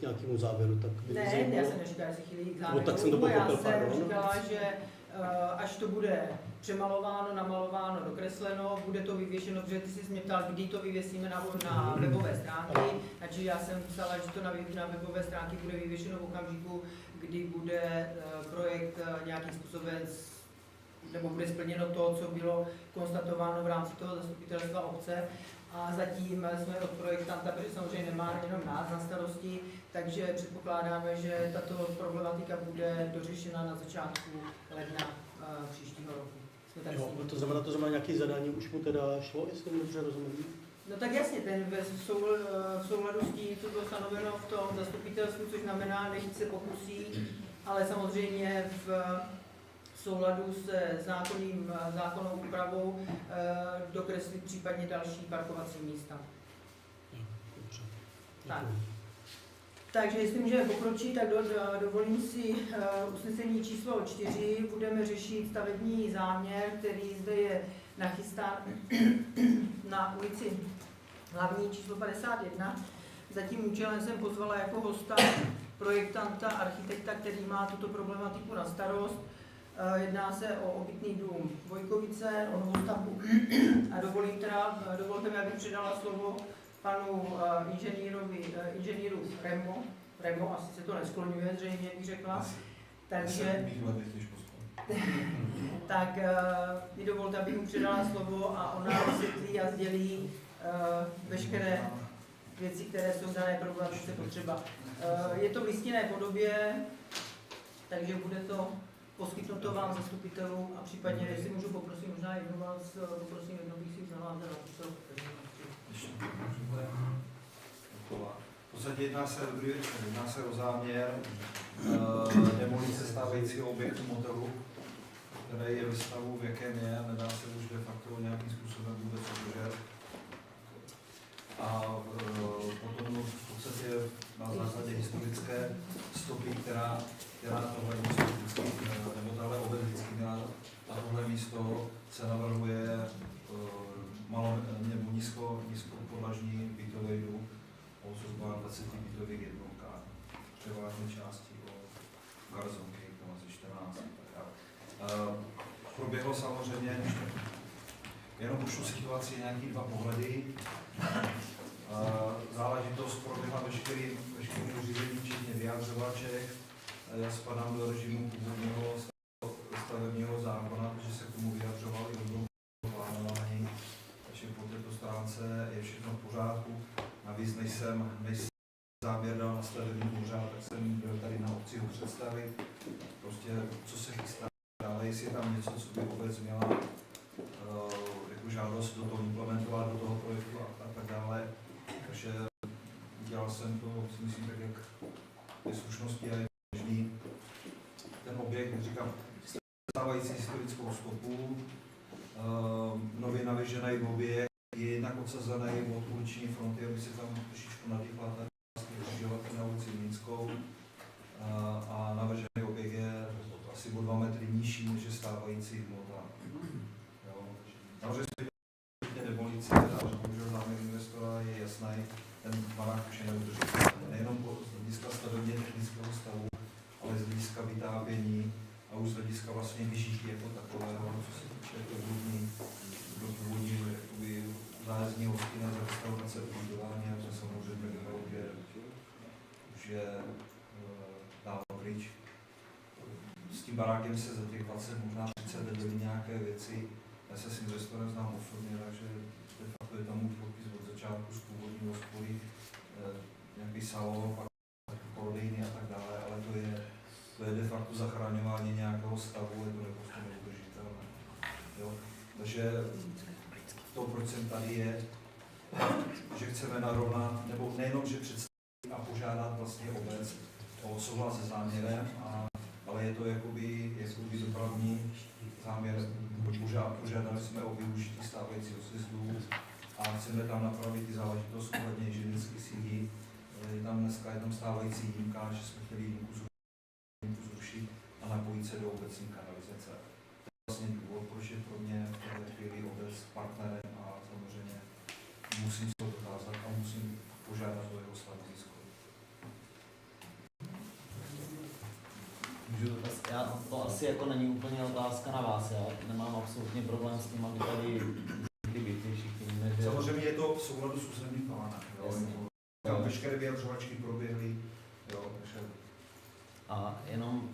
nějakému závěru, tak by mě Ne, zajímalo. já jsem neříkala, že se chýlí k závěru. No, tak jsem to pochopil, já jsem říkala, že až to bude přemalováno, namalováno, dokresleno, bude to vyvěšeno, protože ty jsi mě ptal, kdy to vyvěsíme na webové stránky, takže já jsem psala, že to na webové stránky bude vyvěšeno v okamžiku, kdy bude projekt nějakým způsobem nebo bude splněno to, co bylo konstatováno v rámci toho zastupitelstva obce. A zatím jsme od projektanta, protože samozřejmě nemá jenom nás na starosti, takže předpokládáme, že tato problematika bude dořešena na začátku ledna příštího roku. Jo, to znamená nějaké zadání už mu teda šlo, jestli mi dobře rozumím? No tak jasně, v souladu s tím, co bylo stanoveno v tom zastupitelstvu, což znamená, nechť se pokusí, ale samozřejmě v souladu se zákonnou úpravou dokreslit případně další parkovací místa. Dobře. Tak. Takže jestli můžeme pokročit, tak dovolím si usnesení číslo 4. Budeme řešit stavební záměr, který zde je nachystán na ulici Hlavní číslo 51. Za tím účelem jsem pozvala jako hosta projektanta, architekta, který má tuto problematiku na starost. Jedná se o obytný dům Vojkovice, o novostavbu. A dovolte mi, abych předala slovo panu inženýru Remo, asi se to neskloňuje, zřejmě bych řekla. Takže tak mi dovolte, abych mu předala slovo a ona vysvětlí a sdělí veškeré věci, které jsou v dané problematice potřeba. Je to v listinné podobě, takže bude to poskytnuto vám zastupitelům a případně, jestli můžu poprosit, možná jednou vás poprosím, jednou bych si uznala ten napisal. V podstatě jedná se o záměr demolice stávajícího objektu motelu, který je ve stavu, v jakém je, a nedá se už de facto nějakým způsobem vůbec udržet. A potom v podstatě na základě historické stopy, která tohle místo nebo tahle obec vždycky měla, a tohle místo se navrhuje nebo nízkopodlažní bytový dům o zhruba 20 bytových jednotkách, převážné části o garzonky, asi 14. Proběhlo samozřejmě, jenom ušlu situaci, nějaký dva pohledy. Záležitost proběhla veškerý řízení, včetně vyjadřovaček. Já spadám do režimu původního stavebního zákona, protože se k tomu vyjadřovali odborné plánování, takže po této stránce je všechno v pořádku. Navíc než jsem záměr dal na stavební úřad, tak jsem byl tady na obci ho představit. Prostě co se chystá dále, jestli je tam něco, co by obec měla jako žádost do toho implementovat, do toho projektu a tak dále. Takže udělal jsem to, si myslím, tak jak je slušnosti a je možný. Ten objekt, říkám, stávající historickou stopu, nově navěžený objekt, je jinak odsazený od uliční fronty, aby se tam trošičku nadýchla ta křižovatka na ulici Mlýnskou. A navržený objekt je asi o 2 metry nižší, než je stávající hmota. Navržený demolice, ale bohužel záměr investora je jasný, ten barák už je neudržitelný. Nejenom z hlediska stavebně technického stavu, ale z hlediska vytápění a už z hlediska vlastně vyžití jako takového, co se týče do původní zájezdní hostiny za restaurace ubytování, a to samozřejmě už je dávno pryč. S tím barákem se za těch 20, možná 30 vedly nějaké věci. Já se s investorem znám osobně, takže de facto je tam můj podpis od začátku z původní hospody, nějaký salon, pak prodejny a tak dále, ale to je de facto zachraňování nějakého stavu, je to prostě neudržitelné. Takže to, proč jsem tady je, že chceme narovnat, nebo nejenom, že představit a požádat vlastně obec o souhlas se záměrem, ale je to jakoby dopravní záměr. Požádali jsme o využití stávajícího sjezdu a chceme tam napravit ty záležitosti ohledně inženýrské síly. Je tam stávající jímka, že jsme chtěli jímku zrušit a napojit se do obecní kanalizace. To je vlastně důvod, proč je pro mě v této chvíli obec partnerem a samozřejmě musím se to dokázat a musím požádat o jeho stanovisko. To asi jako není úplně otázka na vás, já nemám absolutně problém s tím, aby tady ty byty všichni víme, že... Samozřejmě je to v souladu s územním plánem. Veškeré vyjadřovačky proběhly. Jo, takže... A jenom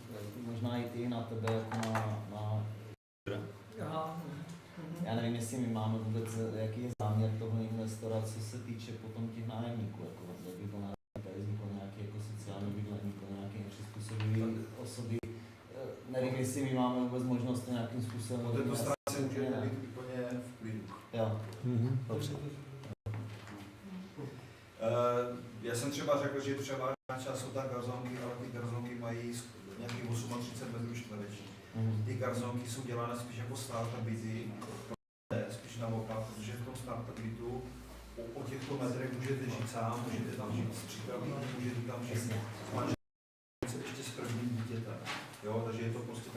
možná i ty na tebe, jako na... Já nevím, jestli my máme vůbec, jaký je záměr toho investora, co se týče potom těch nájemníků, jako by to tady vzniklo nějaké jako sociální bydlení, jako nějaké nepřizpůsobivé osoby. Nevím, jestli my máme vůbec možnost to nějakým způsobem... Po této stránce může být úplně v klidu. Jo, dobře. Já jsem třeba řekl, že převážná část jsou tak garzonky, ale ty garzonky mají nějakých 38 metrů čtverečních. Ty garzonky jsou dělané spíš jako starter byty, spíš naopak, protože v tom starter bytu o těchto metrech můžete žít sám, můžete tam žít s přípravníky, můžete tam žít s manželem, ještě s prvním dítětem. Jo, takže je to prostě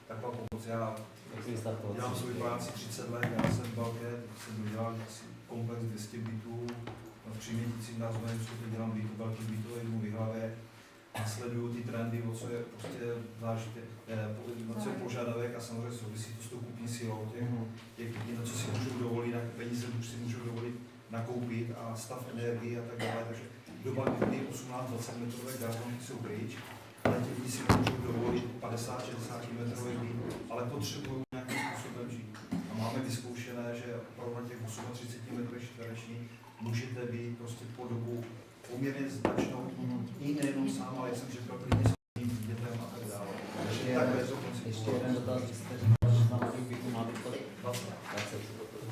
taková pomoc. Já dělám svou práci 30 let, já jsem v Baltě, jsem dodělal komplex 200 bytů, v Přímětícím na Zvojenecku dělám bytu, velký bytové jednou v Jihlavě a sleduju ty trendy, o co je prostě zážitě, co je požadavek a samozřejmě souvisí to s tou kupní silou těch lidí, na co si můžou dovolit, na peníze už si můžou dovolit nakoupit a stav energie a tak dále, takže doba, kdy 18-20 metrové garzonky jsou pryč, ale ti lidi si můžou dovolit 50-60 metrové byt, ale potřebují nějakým způsobem žít. A máme vyzkoušené, že opravdu na těch 38 metrů čtverečních můžete být prostě po dobu poměrně značnou, i nejenom sám, ale jsem řekl, klidně s tím dítětem a tak dále. Ještě jeden dotaz, že jste říkal, že tam těch bytů má být 20.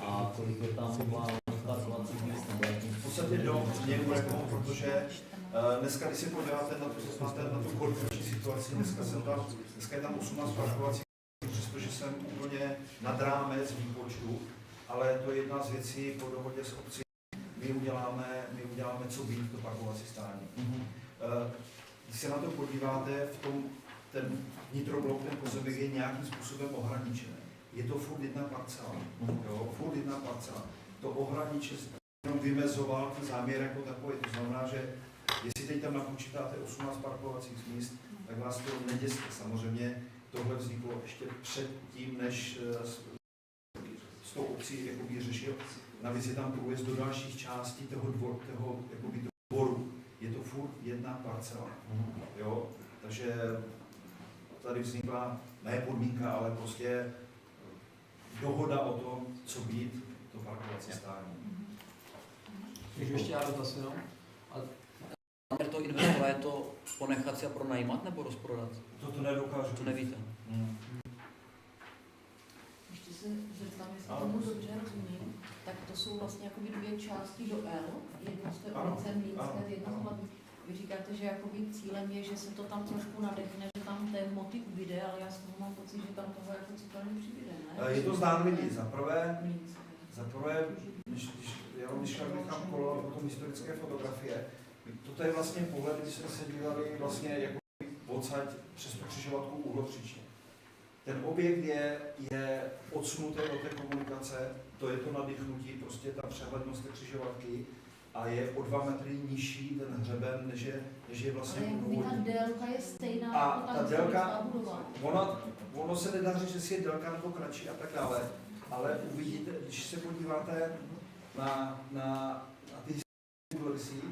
A kolik je tam parkovacích míst? V podstatě do němu reklamu, protože dneska, když se podíváte na tu korporační situaci, dneska je tam 18 parkovacích, přestože jsem úplně nad rámec výpočtu, ale to je jedna z věcí po dohodě s obcí. My uděláme co být to parkovací stání. Když se na to podíváte, ten vnitroblok, ten pozemek je nějakým způsobem ohraničený. Je to furt jedna parcela. Furt jedna parcela. To ohraničení jenom vymezoval ten záměr jako takový. To znamená, že jestli teď tam napočítáte 18 parkovacích míst, tak vás to neděsí. Samozřejmě tohle vzniklo ještě předtím, než s tou obcí řešil. Navíc je tam průjezd do dalších částí toho dvoru. Je to furt jedna parcela. Jo? Takže tady vznikla ne podmínka, ale prostě dohoda o tom, co být, to parkovací stání. Můžu ještě já dotaz, jo? A záměr toho investora je to ponechat si a pronajímat nebo rozprodat? To nedokážu. To nevíte. Ještě se zeptám, jestli tomu dobře rozumím, tak to jsou vlastně jakoby dvě části do L, jedno z té ulice Mlýnské, jedno z hlavní. Vy říkáte, že jakoby cílem je, že se to tam trošku nadechne, že tam té moty ubyde, ale já z toho mám pocit, že tam toho jako citelně přibyde, ne? Je to zdánlivý. Za prvé, když nechám kolo potom historické fotografie, toto je vlastně pohled, když jsme se dívali vlastně jako odsaď přes tu křižovatku úhlopříčně. Ten objekt je odsunutý od té komunikace, to je to nadýchnutí, prostě ta přehlednost té křižovatky a je o 2 metry nižší ten hřeben, než je vlastně původní. Ale ta délka je stejná a jako ta délka, ono se nedá říct, jestli je délka nebo kratší a tak dále, ale uvidíte, když se podíváte na ty historické,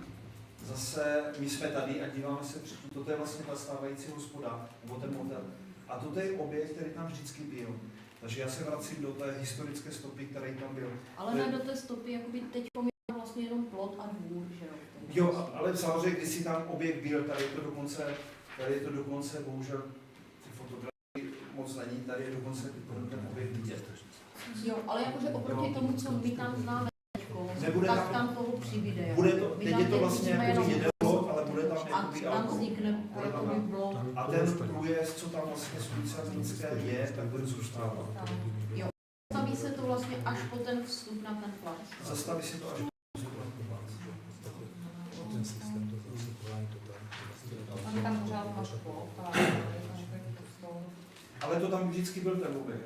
zase my jsme tady a díváme se předtím, toto je vlastně ta stávající hospoda, nebo ten motel. A toto je objekt, který tam vždycky byl. Takže já se vracím do té historické stopy, který tam byl. Ale ne do té stopy, jakoby teď je vlastně jenom plot a dvůr, že jo? Jo, ale samozřejmě, když si tam objekt byl, tady je to dokonce, bohužel ty fotografie moc není, tady je dokonce ten objekt vidět. Jo, ale jakože oproti tomu, co my tam známe teďko, tak tam toho přibyde. Bude to, teď je to vlastně jako jeden blok, ale bude tam a tam vznikne jakoby blok. A ten průjezd, co tam vlastně z ulice Zlínské je, tak bude zůstávat. Jo, zastaví se to vlastně až po ten vstup na ten plac. Zastaví se to až po vstup na ten plac. Tam pořád máš plot. Ale to tam vždycky byl ten objekt.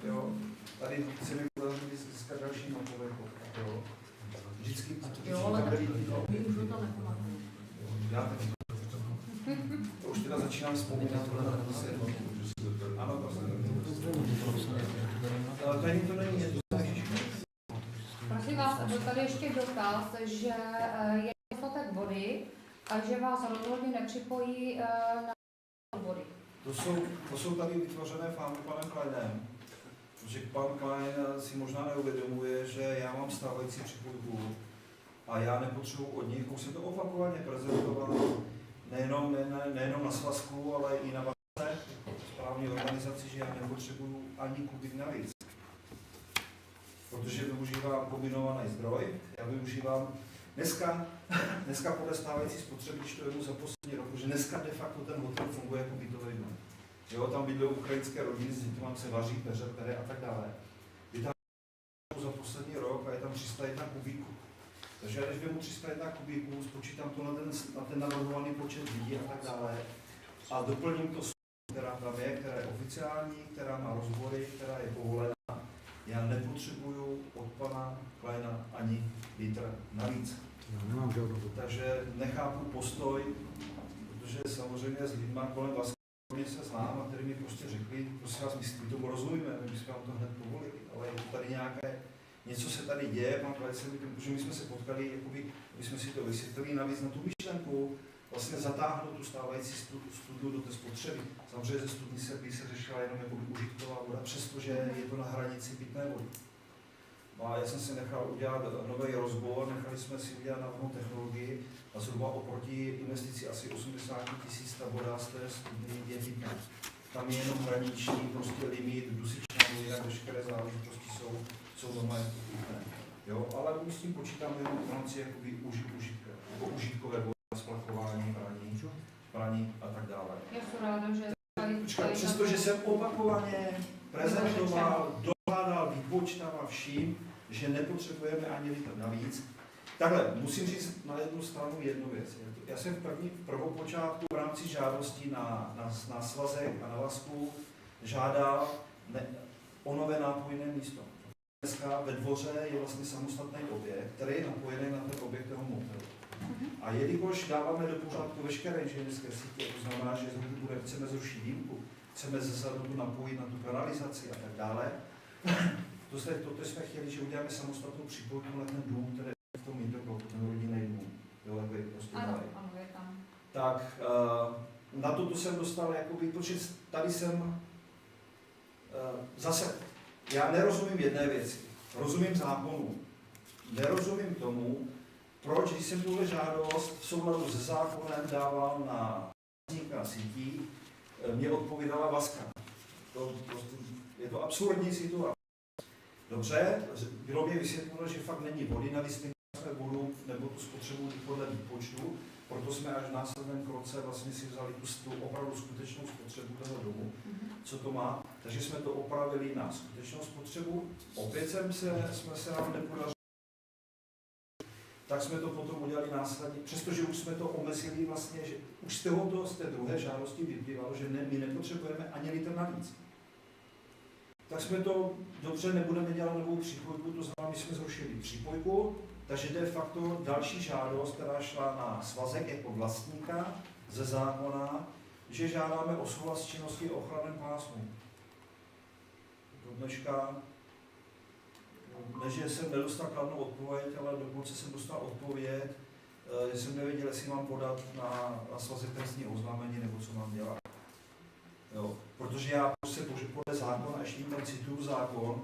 Jo. Tady se mi podaří získat další mapový plot. Vždycky. Jo, ale my už to nepamatuju. Já taky. To už teda začínám vzpomínat. Ano, to tady to není něco. Prosím vás, byl tady ještě dotaz, že je dostatek vody a že vás rozhodně nepřipojí na vody. To jsou tady vytvořené fámy panem Kleinem. Protože pan Klein si možná neuvědomuje, že já mám stávající připojku a já nepotřebuji od nich, už jsem to opakovaně prezentoval, nejenom na svazku, ale i na VASE, správní organizaci, že já nepotřebuji ani kubik navíc. Protože využívám kombinovaný zdroj, já využívám dneska podle stávající spotřeby, když to jdu za poslední rok, že dneska de facto ten hotel funguje jako bytový dům. Jo, tam bydlí ukrajinské rodiny, s dětmi se vaří, peře a tak dále. Je tam za poslední rok a je tam 301 kubíků. Takže já když vezmu 301 kubíků, spočítám to na ten navrhovaný počet lidí a tak dále a doplním to, která tam je, která je oficiální, která má rozbory, která je povolená. Já nepotřebuju od pana Kleina ani litr navíc. Takže nechápu postoj, protože samozřejmě s lidmi kolem vás se znám a který mi prostě řekli, prosím vás, my tomu rozumíme, my jsme vám to hned povolili, ale je to tady nějaké, něco se tady děje, pan Klein se mi, protože my jsme se potkali, jakoby, my jsme si to vysvětlili, navíc na tu myšlenku, vlastně zatáhnout tu stávající studiu do té spotřeby. Samozřejmě ze studní by se řešila jenom jako užitková voda, přestože je to na hranici pitné vody. No a já jsem si nechal udělat nový rozbor, nechali jsme si udělat novou technologii a zhruba oproti investici asi 80 000 ta voda z té studny je pitná. Tam je jenom hraniční prostě limit, dusičná voda, veškeré záležitosti jsou normálně pitné. Jo, ale my s tím počítáme jenom v rámci jakoby užitkové vody, splachování, praní a tak dále. Já jsem ráda, že Přestože jsem opakovaně prezentoval, dohádal, vypočítával vším, že nepotřebujeme ani litr navíc. Takhle, musím říct na jednu stranu jednu věc. Já jsem v prvopočátku v rámci žádostí na svazek a na vasku žádal o nové nápojné místo. Dneska ve dvoře je vlastně samostatný objekt, který je napojený na ten objekt toho motelu. A jelikož dáváme do pořádku veškeré inženýrské sítě, to znamená, že chceme zrušit výjimku, chceme zezadu napojit na tu kanalizaci a tak dále, to jsme chtěli, že uděláme samostatnou připojku na ten dům, který je v tom interbloku, ten rodinný dům. Jo, jako je prostě ano, je tam. Tak na to jsem dostal, jakoby, protože tady jsem zase, já nerozumím jedné věci, rozumím zákonu, nerozumím tomu, proč, když jsem tuhle žádost v souladu se zákonem dával na vlastníka sítí, mě odpovídala Vaska. Je to absurdní situace. Dobře, bylo mi vysvětleno, že fakt není vody, navíc jsme vodu nebo tu spotřebu podle výpočtu, proto jsme až v následném kroce vlastně si vzali tu opravdu skutečnou spotřebu toho domu, co to má, takže jsme to opravili na skutečnou spotřebu. Opět jsme se nám nepodařili, tak jsme to potom udělali následně, přestože už jsme to omezili vlastně, že už z té druhé žádosti vyplývalo, že my nepotřebujeme ani litr navíc. Tak jsme to, dobře, nebudeme dělat novou přípojku, to znamená, my jsme zrušili přípojku, takže de facto další žádost, která šla na svazek jako vlastníka ze zákona, že žádáme o souhlas s činností o ochranném pásmu. Do dneška, než jsem nedostal kladnou odpověď, ale dokonce jsem dostal odpověď, že jsem nevěděl, jestli mám podat na svazek trestní oznámení, nebo co mám dělat. Jo. Protože já prostě podle zákona, ještě tam cituju zákon,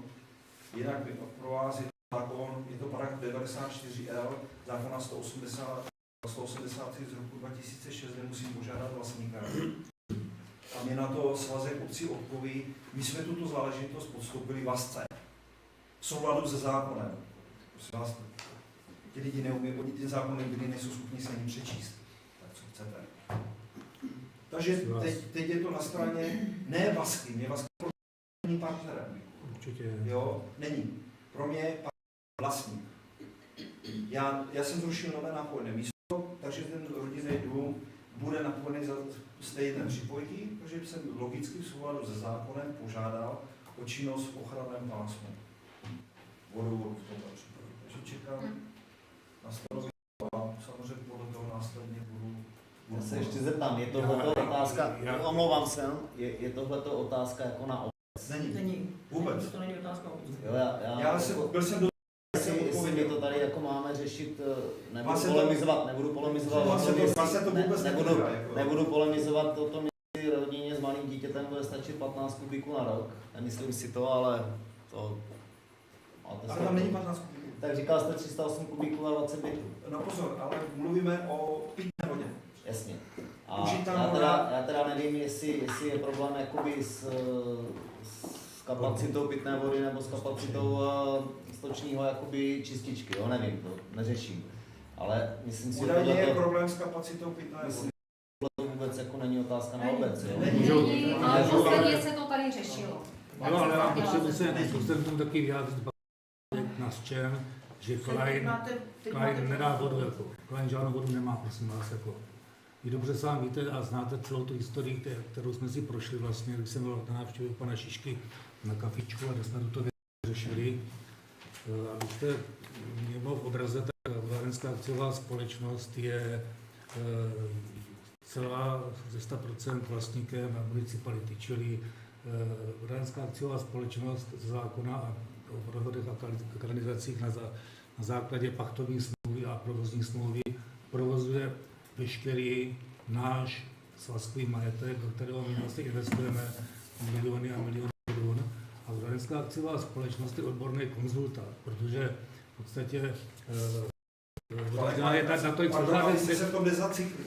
jinak pro vás je to zákon, je to paragraf 94L, zákona 183 z roku 2006, kde musím požádat vlastníka. A mě na to svazek obcí odpoví, my jsme tuto záležitost podstoupili Vasce v souladu se zákonem. Prosím vás, ti lidi neumí, oni ty zákony nejsou schopni se ani přečíst. Tak co chcete? Takže teď je to na straně ne Vasky, mě Vaska není partnerem. Určitě. Jo, není. Pro mě je vlastník. Já jsem zrušil nové nápojné místo, takže ten rodinný dům bude napojený z té jedné připojky, protože jsem logicky v souladu se zákonem požádal o činnost v ochranném pásmu. Vodu v tomto případě. Takže čekám na stanovisko a samozřejmě podle toho následně budu se ještě zeptám, je tohleto otázka, omlouvám se, je tohleto otázka jako na obec? Není. Vůbec. To není otázka o obci. Jo, Byl jsem do... jestli my to tady jako máme řešit, nebudu Vás se to- polemizovat, nebudu polemizovat o tom, jestli rodině s malým dítětem bude stačit 15 kubíků na rok, nemyslím si to, ale to... Ale tam není 15 kubíků. Tak říkal jste 308 kubíků a 20 bytů. No pozor, ale mluvíme o pitné vodě. Jasně. A Už je tam já teda nevím, jestli je problém jakoby s kapacitou pitné vody nebo s kapacitou stočního jakoby čističky, jo, nevím, to neřeším. Ale myslím si, že Údajně je problém s kapacitou pitné vody. to vůbec jako není otázka na obec, jo. Není, ale posledně se to tady řešilo. Jo, ale já potřebuji se tomu taky vyjádřit, nařčen, že Klein nedá vodu, jako. Klein žádnou vodu nemá, prosím vás, jako. Vy dobře sám víte a znáte celou tu historii, kterou jsme si prošli vlastně, když jsem byl na návštěvě u pana Šišky na kafičku a kde jsme tuto věc řešili. Abyste měl v obraze, tak Vodárenská akciová společnost je celá ze 100% vlastníkem municipality, čili Vodárenská akciová společnost z zákona a o dohodech a kanalizacích na základě pachtovní smlouvy a provozní smlouvy provozuje veškerý náš svazkový majetek, do kterého my vlastně investujeme miliony a miliony korun. A Vodárenská akciová společnost je odborný konzultant, protože v podstatě na to, jak se v tom nezaciklil.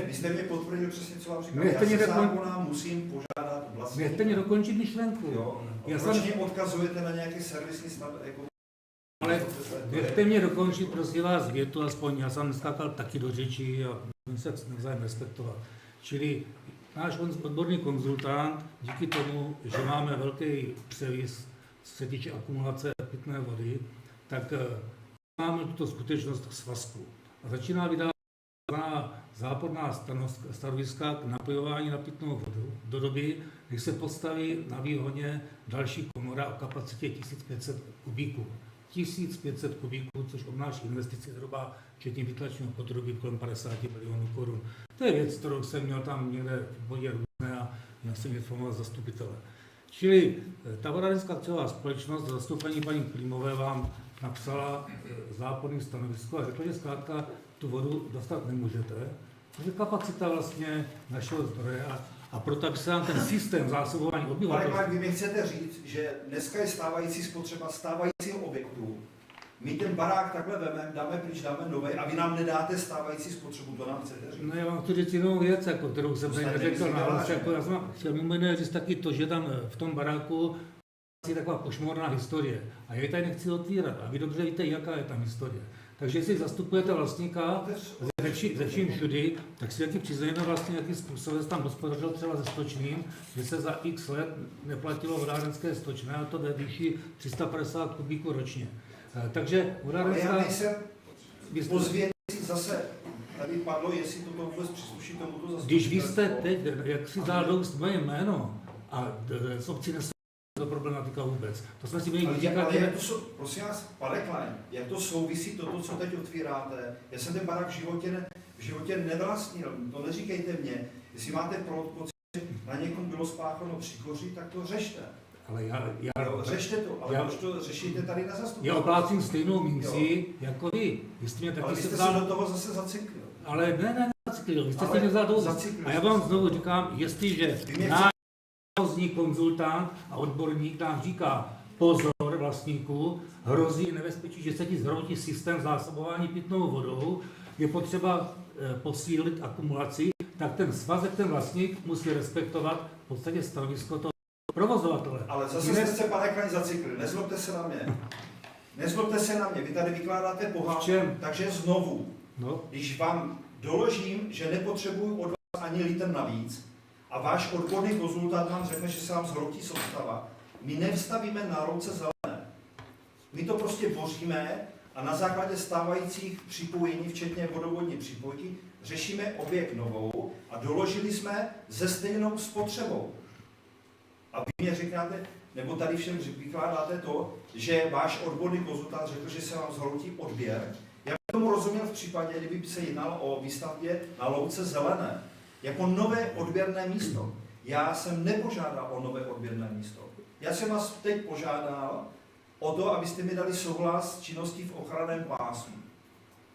Vy jste mě potvrdil přesně, co vám říkám. Já se zákona musím požádat vlastníka. Nechte mě dokončit myšlenku. Jo. Proč mě odkazujete na nějaký servisní stav? Jako... Ale nechte mě dokončit, prosím vás, větu aspoň. Já jsem neskákal taky do řečí a musím se navzájem respektovat. Čili náš odborný konzultant, díky tomu, že máme velký převis, co se týče akumulace pitné vody, tak máme tuto skutečnost k svazku. A začíná vydávat záporná stanoviska k napojování na pitnou vodu do doby, kdy se postaví na výhoně další komora o kapacitě 1500 kubíků. 1500 kubíků, což obnáší investici zhruba včetně vytlačního potrubí kolem 50 milionů korun. To je věc, kterou jsem měl tam někde v bodě různé a měl jsem informovat zastupitele. Čili ta Vodárenská akciová společnost v zastoupení paní Klímové vám napsala záporné stanovisko a řekla, že zkrátka tu vodu dostat nemůžete, protože kapacita vlastně našeho zdroje a proto, aby se nám ten systém zásobování obyvatel... Ale vy mi chcete říct, že dneska je stávající spotřeba stávajícího objektu. My ten barák takhle vememe, dáme pryč, dáme nový a vy nám nedáte stávající spotřebu, to nám chcete říct? No já vám chci říct jinou věc, jako, kterou jsem tady neřekl nahlas. Jako, já jsem chtěl mimo jiné říct taky to, že tam v tom baráku je taková pošmorná historie. A já ji tady nechci otvírat. A vy dobře víte, jaká je tam historie. Takže jestli zastupujete vlastníka ze vším všudy, tak si taky přiznejme vlastně, jakým způsobem se tam hospodařil třeba se stočným, že se za x let neplatilo vodárenské stočné, a to ve výši 350 kubíků ročně. Takže vodárenská... Ale já nejsem pozvědcí zase, tady padlo, jestli to vůbec přísluší tomuto zastupitelstvu. Když vy jste teď, jak si dal dost moje jméno a z obcí nesou to problematika vůbec. To jsme si měli říkat. Prosím vás, pane Klein, jak to souvisí toto, co teď otvíráte? Já jsem ten barák v životě nevlastnil, to neříkejte mně. Jestli máte pocit, že na někom bylo spácháno příkoří, tak to řešte. Ale řešte to, ale proč to řešíte tady na zastupitelstvu? Já oplácím stejnou minci jako vy. Ale vy jste se do toho zase zaciklil. Ale ne, zaciklil. Vy jste se nevzal do... A já vám znovu říkám, jestliže náš provozní konzultant a odborník nám říká, pozor vlastníků, hrozí nebezpečí, že se ti zhroutí systém zásobování pitnou vodou, je potřeba posílit akumulaci, tak ten svazek, ten vlastník musí respektovat v podstatě stanovisko toho provozovatele. Ale zase jste se, pane Klein, zaciklili, nezlobte se na mě. Nezlobte se na mě, vy tady vykládáte pohádku, takže znovu, když vám doložím, že nepotřebuju od vás ani litr navíc, a váš odborný konzultant vám řekne, že se vám zhroutí soustava, my nevstavíme na rouce zelené. My to prostě boříme a na základě stávajících připojení, včetně vodovodní připojky, řešíme objekt novou a doložili jsme se stejnou spotřebou. A vy mě říkáte, nebo tady všem vykládáte to, že váš odborný konzultant řekl, že se vám zhroutí odběr. Já bych tomu rozuměl v případě, kdyby se jednalo o výstavbě na louce zelené, jako nové odběrné místo. Já jsem nepožádal o nové odběrné místo. Já jsem vás teď požádal o to, abyste mi dali souhlas s činností v ochranném pásmu.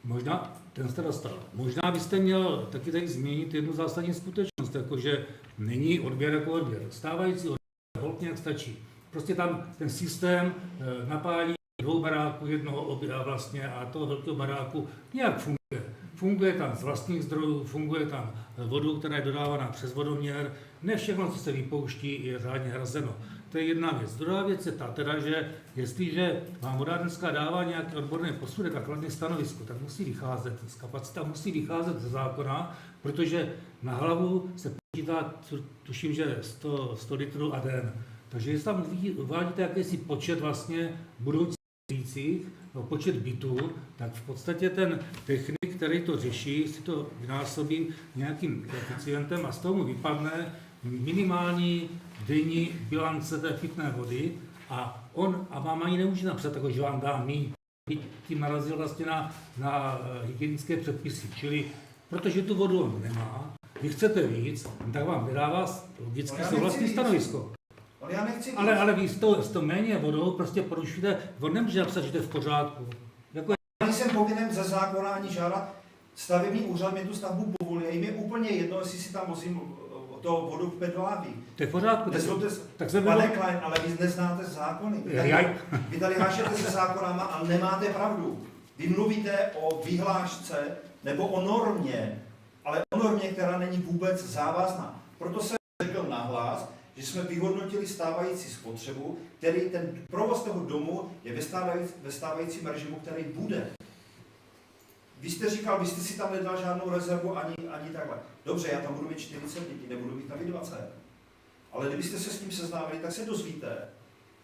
Možná, ten jste dostal. Možná byste měl taky tady změnit jednu zásadní skutečnost, jakože není odběr jako odběr. Stávající odběr holt nějak stačí. Prostě tam ten systém napálí 2 baráků, jednoho vlastně a toho velkého baráku nějak funguje. Funguje tam z vlastních zdrojů, funguje tam vodu, která je dodávána přes vodoměr. Ne všechno, co se vypouští, je řádně hrazeno. To je jedna věc. Druhá věc je ta, teda, že jestliže vám vodárenská dává nějaký odborný posudek a kladné stanovisko, tak musí vycházet z kapacita, musí vycházet ze zákona, protože na hlavu se počítá, tuším, že 100 litrů a den. Takže jestli tam uvádíte jakýsi počet vlastně budoucích, počet bytů, tak v podstatě ten technik, který to řeší, si to vynásobí nějakým koeficientem a z toho mu vypadne minimální denní bilance té pitné vody a on a vám ani nemůže napsat, jako, že vám dá míň, tím narazil vlastně na hygienické předpisy, čili protože tu vodu on nemá, vy chcete víc, tak vám vydává logicky souhlasné stanovisko. Ale vy s to méně vodou prostě porušujete, on nemůže napsat, že to je v pořádku. Jako já nejsem povinen ze zákona ani žádat, stavební úřad mě tu stavbu povolí, jim je úplně jedno, jestli si tam vozím to vodu v pedláví. To je v pořádku. Pane Klein, ale vy neznáte zákony. Vy tady hášete se zákonama a nemáte pravdu. Vy mluvíte o vyhlášce nebo o normě, ale o normě, která není vůbec závazná. Proto jsem řekl nahlas, že jsme vyhodnotili stávající spotřebu, který ten provoz toho domu je ve stávajícím režimu, který bude. Vy jste říkal, vy jste si tam nedal žádnou rezervu ani takhle. Dobře, já tam budu mít 40 lidí, nebudu mít tam 20. Ale kdybyste se s tím seznámili, tak se dozvíte,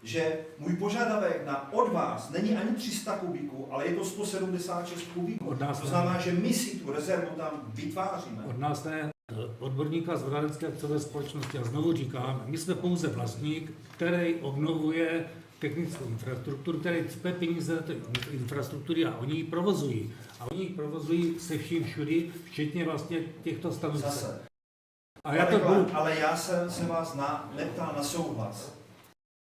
že můj požadavek od vás není ani 300 kubíků, ale je to 176 kubíků. To znamená, že my si tu rezervu tam vytváříme. Od nás ne, odborníka z vodárenské akciové společnosti. A znovu říkám, my jsme pouze vlastník, který obnovuje technickou infrastrukturu, který cpe peníze do infrastruktury a oni ji provozují. A oni ji provozují se vším všudy, včetně vlastně těchto stanovisek. Ale já jsem se vás neptal na souhlas.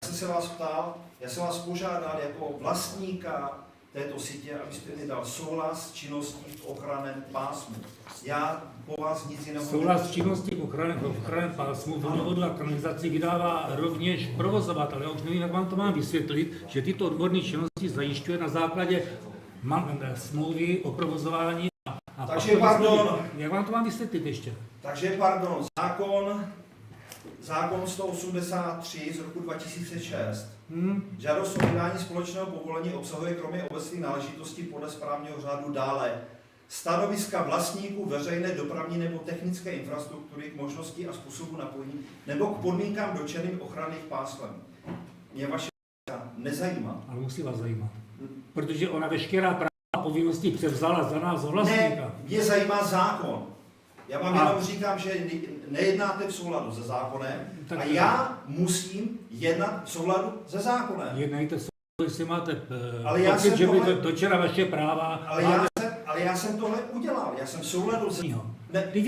Já jsem se vás ptal, já jsem vás požádal jako vlastníka této sítě, abyste mi dal souhlas s činností v ochranném pásmu. Já po vás nic jiného... Souhlas s činností v ochranném pásmu vodovodu a kanalizaci vydává rovněž provozovatel. Já už nevím, jak vám to mám vysvětlit, že tyto odborné činnosti zajišťuje na základě smlouvy o provozování. Takže pardon. Jak vám to mám vysvětlit ještě? Takže pardon, zákon 183 z roku 2006. Žádost o vydání společného povolení obsahuje kromě obecných náležitostí podle správního řádu dále stanoviska vlastníků veřejné dopravní nebo technické infrastruktury k možnosti a způsobu napojení nebo k podmínkám dotčeným ochranným pásmem. Mě vaše nezajímá. Ale musí vás zajímat. Protože ona veškerá práva a povinnosti převzala za nás vlastníka. Ne, mě zajímá zákon. Já vám jenom říkám, že nejednáte v souladu se zákonem a já musím jednat v souladu se zákonem. Jednejte v souladu, jestli máte pocit, že by dotčena vaše práva. Ale já jsem tohle udělal, já jsem v souladu se...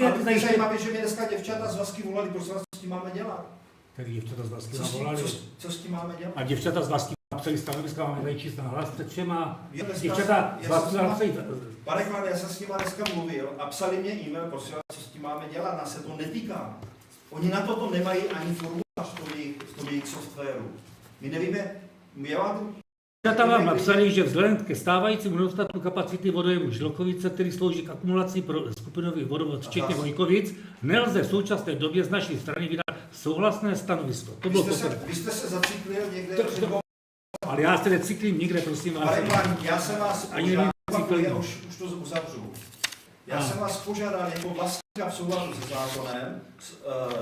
Ale zajímavé, že mě dneska děvčata z Vlasky volali, prosím vás, co s tím máme dělat? Který děvčata z Vlasky vám volali? Co s tím máme dělat? A děvčata z Vlasky napsali stanoviska, máme tady číst na hlas před všema. Děvčata z Vlasky napsali... Pane Klan, já jsem s nima dneska mluvil a psali mě e-mail, prosím vás, co s tím máme dělat, nás se to netýká. Oni na toto nemají ani formulář v tom jejich softwaru. My nevíme, Děvčata vám napsali, že vzhledem ke stávajícímu nedostatku kapacity vodojemu Žilkovice, který slouží k akumulaci pro skupinový vodovod včetně Vojkovic, nelze v současné době z naší strany vydat souhlasné stanovisko. To bylo vy jste se zaciklil někde ale já se necyklím nikde, prosím vás. Ale já jsem vás požádal, už to uzavřu. Já jsem vás požádal jako vlastníka v souladu se zákonem,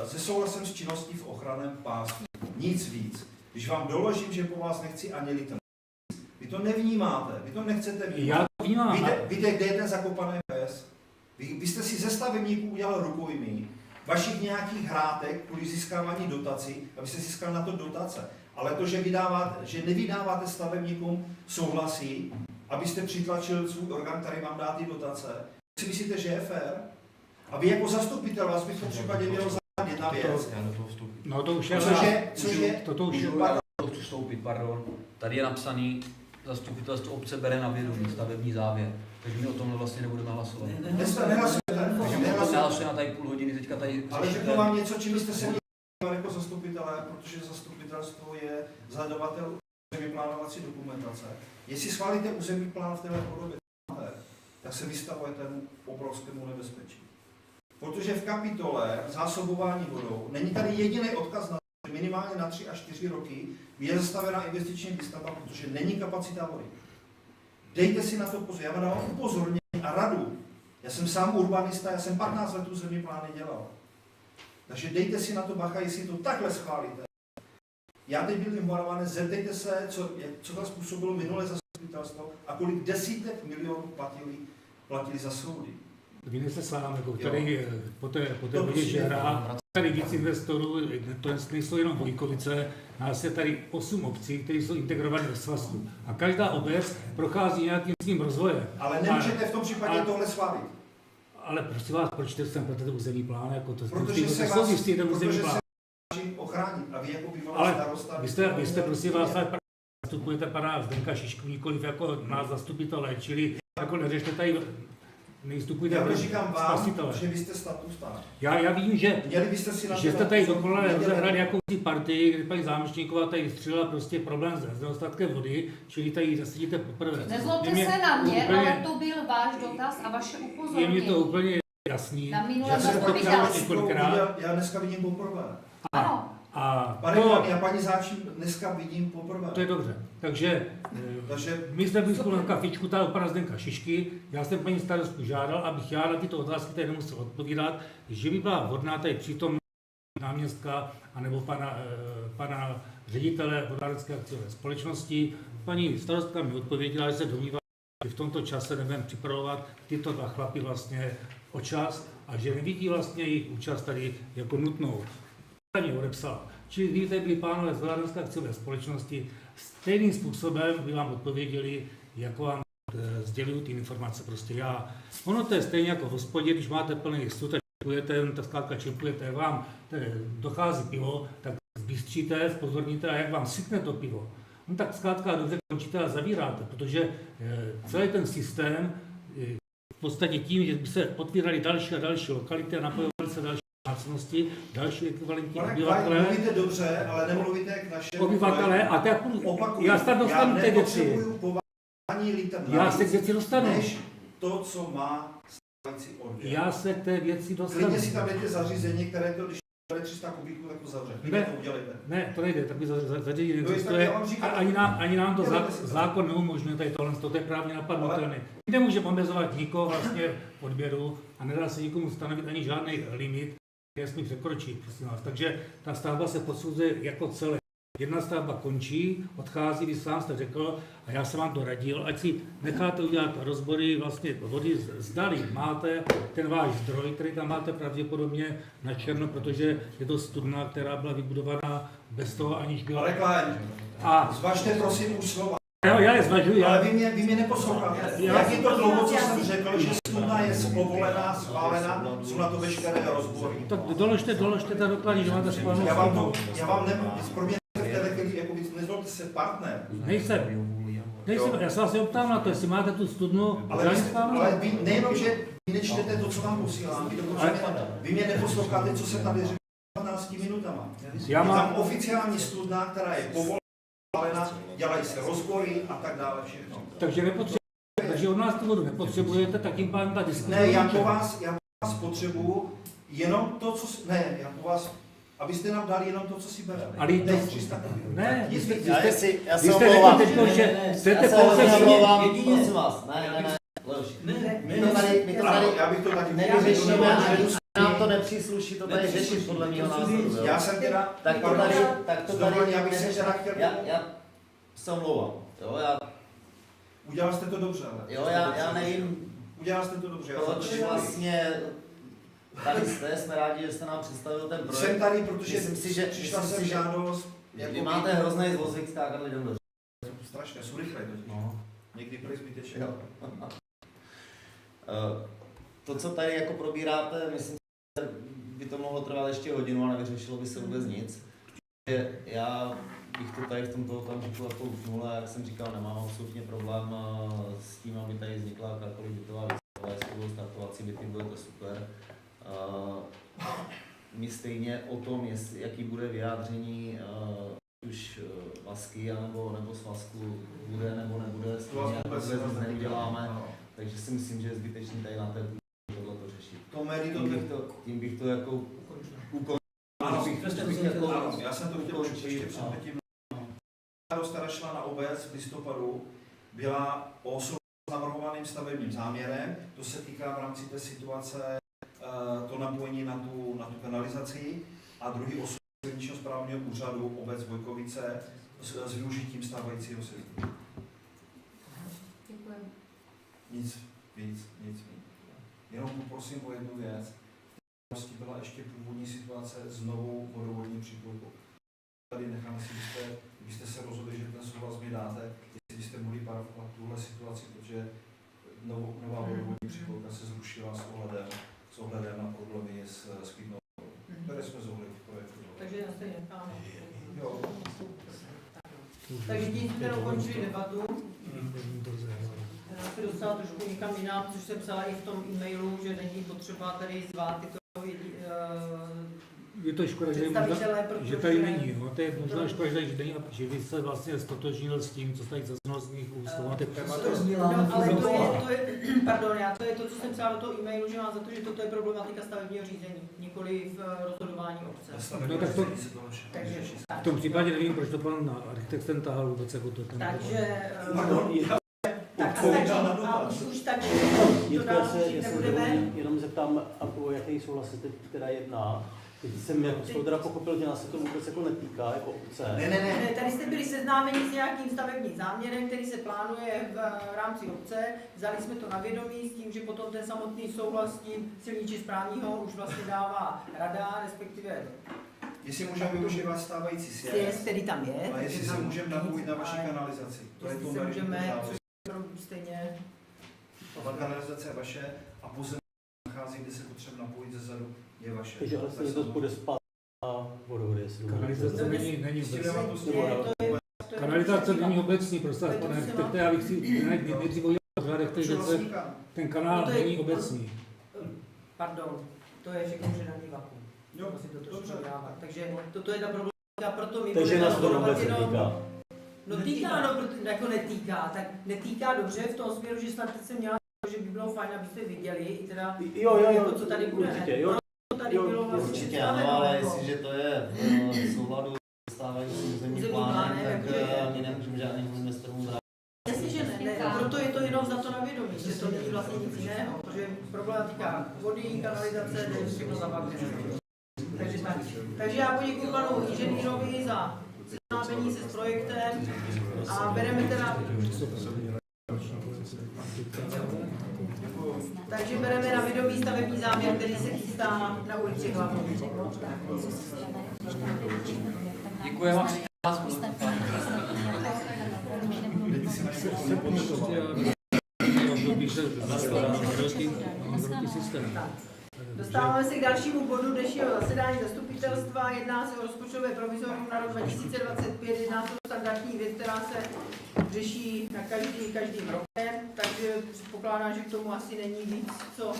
se souhlasem s činností v ochranném pásmu. Nic víc. Když vám doložím, že po vás nechci ani litr. Vy to nevnímáte, vy to nechcete vnímat. Já to vnímám. Víte, kde je ten zakopaný pes? Vy jste si ze stavebníků udělal rukojmí vašich nějakých hrátek kvůli získávání dotací, abyste získal na to dotace. Ale to, že nevydáváte stavebníkům souhlasy abyste přitlačil svůj orgán, který vám dá ty dotace. Si myslíte, že je fér? A vy jako zastupitel vás by v tom případě mělo zajímat jedna věc. Já do toho vstoupím. No to už je... To už Můžu já do toho přistoupit, pardon. Tady je napsaný, zastupitelstvo obce bere na vědomí stavební závěr. Takže my o tomhle vlastně nebudeme hlasovat. Nehlasujeme na tady půl hodiny, teďka tady... Ale řeknu vám něco, čím jste se měli jako zastupitelé, protože zastupitelstvo je zadavatel územní plánovací dokumentace. Jestli schválíte územní plán v této podobě, tak se vystavujete obrovskému nebezpečí. Protože v kapitole zásobování vodou není tady jediný odkaz na to, že minimálně na 3 až 4 roky je zastavená investiční výstavba, protože není kapacita vody. Dejte si na to pozor, já vám dávám upozornění a radu. Já jsem sám urbanista, já jsem 15 let územní plány dělal. Takže dejte si na to bacha, jestli to takhle schválíte. Já teď byl informovaný, zeptejte se, co to způsobilo minulé zastupitelstvo a kolik desítek milionů platili za soudy. Vy nejste sám, jako tady po té vodě žerá, tady víc investorů, to nejsou jenom Vojkovice, nás je tady 8 obcí, které jsou integrované do svazu. A každá obec prochází nějakým svým rozvojem. Ale nemůžete v tom případě tohle schválit. Ale prosím vás, proč jsem pro ten územní plán, jako to protože se vás snažím ochránit a vy jako bývalý starosta... Vy jste prosím vás, zastupujete pana Zdenka Šišku, nikoliv jako nás zastupitele, čili jako neřešte tady, nejstupujte já říkám vám, spasitele. že vy jste statutár. Já vím, že jste tady dokonale rozehrali jakousi partii, kdy paní Zámečníková tady střelila prostě problém s nedostatkem vody, čili tady zasedíte poprvé. Nezlobte se na mě, ale to byl váš dotaz a vaše upozornění. Je mi to úplně jasný. Na minulé zastupitelstvu. Já dneska vidím poprvé. Ano. Já paní Záčí dneska vidím poprvé. To je dobře. Takže my jsme byli spolu na kafičku tady u pana Zdenka Šišky. Já jsem paní starostku žádal, abych já na tyto otázky tady nemusel odpovídat, že by byla vhodná tady přítom náměstka anebo pana ředitele vodárenské akciové společnosti. Paní starostka mi odpověděla, že se domnívá, že v tomto čase nebudeme připravovat tyto dva chlapy vlastně o čas a že nevidí vlastně jejich účast tady jako nutnou. Mě odepsala. Čili když tady byli pánové z vodárenské akciové společnosti, stejným způsobem by vám odpověděli, jako vám sdělují ty informace prostě já. Ono to je stejně jako v hospodě, když máte plný sud a čipujete, tak zkrátka čipujete, jak vám dochází pivo, tak zbystříte, zpozorníte a jak vám sytne to pivo. No tak zkrátka dobře končíte a zavíráte, protože celý ten systém v podstatě tím, že by se otvíraly další a další lokality a napojovaly se další domácnosti, další ekvivalentní obyvatele. Mluvíte dobře, ale nemluvíte k našemu obyvatele a tak já se dostanu té věci. Já se k věci dostanu. Než to, co má stávající orgán. Já se k té věci dostanu. Klidně si tam dejte zařízení, které to, když bude 300 kubíků, tak to zavře. Ne, to udělejte. Ne, to nejde, takový zařízení neexistuje. Ani nám to zákon neumožňuje tady tohle, to je právně napadnutelné. Nemůže omezovat nikoho vlastně odběru a nedá se nikomu stanovit ani žádný limit, který smí překročit, prosím vás. Takže ta stavba se posuzuje jako celé. Jedna stavba končí, odchází, vy sám jste řekl, a já jsem vám to radil, ať si necháte udělat rozbory vlastně vody, zdali máte ten váš zdroj, který tam máte pravděpodobně na černo, protože je to studna, která byla vybudovaná bez toho, aniž byla... Ale Kláň, zvažte prosím už slova. Já je zvažuji. Ale vy mě neposloucháte. Jak je to dlouho, co jsem řekl, že studna je povolená, schválená, jsou na to veškeré rozbory. Tak doložte ta doklady, že máte schválenou. Já vám pro mě nezvolte se partner. Nejsem, já se vás optám na to, jestli máte tu studnu. Ale vy nejenom, že vy nečtete to, co vám posílám, vy mě neposloucháte, co se tady řekl 15 minutama. Je tam oficiální studna, která je povolená, dělají se rozbory a tak dále všechno. Takže od nás tu vodu nepotřebujete, tak tím pádem ta diskuze... Ne, já po vás potřebuju jenom to, co... Ne, já po vás... Abyste nám dali jenom to, co si bereme. Ale ne, já se omlouvám. Chcete prosím vás. Ne. Já bych to taky nevyřešíme, nám to nepřísluší, to tady řešit podle mého názoru. Já jsem teda... Tak to tady já bych se teda chtěl... Já se omlouvám. Udělal jste to dobře, ale... Jo, já nevím... Udělal jste to dobře. Proč vlastně... Tady jsme rádi, že jste nám představil ten projekt. Jsem tady, protože přišla jsem žádost... Vy máte hrozný zlozvyk skákat lidem do Strašně, jsou rychlé. No. Někdy prý zbytečně. Jo. To, co tady jako probíráte, myslím, že by to mohlo trvat ještě hodinu a nevyřešilo by se vůbec nic. Já bych to tady v tomto okamžiku jako usnul a jak jsem říkal, nemám absolutně problém s tím, aby tady vznikla jakákoliv bytová výstava, jestli budou startovací byty, bude to super. My stejně o tom, jaký bude vyjádření už Vasky nebo svazku bude nebo nebude, stejně jako vůbec nic neuděláme, takže si myslím, že je zbytečný tady na té tohleto řešit. Tím bych to jako ukončil. Já jsem to chtěl ještě předtím. Starostara šla na obec v listopadu, byla o s navrhovaným stavebním záměrem, to se týká v rámci té situace to napojení na tu kanalizaci a druhý osob silničního správního úřadu obec Vojkovice s využitím stávajícího systému. Děkuji. Nic víc. Jenom poprosím o jednu věc. Byla ještě původní situace s novou vodovodní přípojkou. Tady nechám si, kdybyste se rozhodli, že ten souhlas mi dáte, jestli byste mohli parafovat tuhle situaci, protože nová vodovodní přípojka se zrušila s ohledem na problémy s pitnou vodou, které jsme zohlednili v projektu. Takže na stejně necháme. Jo. Takže tím jsme ukončili debatu. Já se dostala trošku někam jinam, což jsem psala i v tom e-mailu, že není potřeba tady zvát tyto je to škoda, že tady není. No. To je možná škoda, že tady není, že vy se vlastně stotožnil s tím, co tady zaznělo z mých úst. Ale to je to, co jsem psala do toho e-mailu, že mám za to, že toto je problematika stavebního řízení, nikoli v rozhodování obce. No, tak to, v tom případě nevím, proč to pan architekt ten tahal vůbec jako to. Takže... Už stačí, jenom zeptám, o jaký souhlas se teď teda jedná. Teď jsem jako z toho teda pochopil, že nás se to vůbec jako netýká, jako obce. Ne, tady jste byli seznámeni s nějakým stavebním záměrem, který se plánuje v rámci obce. Vzali jsme to na vědomí s tím, že potom ten samotný souhlas s tím silničí správního už vlastně dává rada, respektive... Jestli můžeme využívat stávající sjezd, který tam je. A jestli se můžeme napojit na vaši kanalizaci. To je to můžeme, stejně... Ta kanalizace je vaše a pozem nachází, kde se potřeba napojit zezadu, je vaše. Takže ale stejně to bude spát a vodovody, jestli kanalizace není obecní. Kanalizace není obecní, prostě pane architekte, já bych si nejdřív udělal pořádek, ten kanál není obecní. Pardon, to je všechno předaný vakuum. Takže toto je ta problematika, proto my takže nás to vůbec netýká. No týká, no, jako netýká, tak netýká dobře v tom směru, že snad jsem měla, že by bylo fajn, abyste viděli, i teda, jako co tady bude. Určitě, jo. Tady bylo vlastně určitě ano, ale jestliže to je v souladu s stávajícím územním plánem, tak ani nemůžeme žádným investorům brát. Jasně, že ne, proto je to jenom za to na vědomí, že to není vlastně nic jiného, protože problematika vody, kanalizace, je všechno zabavené. Takže já poděkuji panu inženýrovi za seznámení se s projektem a bereme teda... Takže bereme na vědomí stavební záměr, který se chystá na ulici Hlavní. Děkuji vám. Dostáváme se k dalšímu bodu dnešního zasedání zastupitelstva. Jedná se o rozpočtové provizorium na rok 2025. Jedná se o standardní věc, která se řeší na každým rokem, takže předpokládám, že k tomu asi není víc co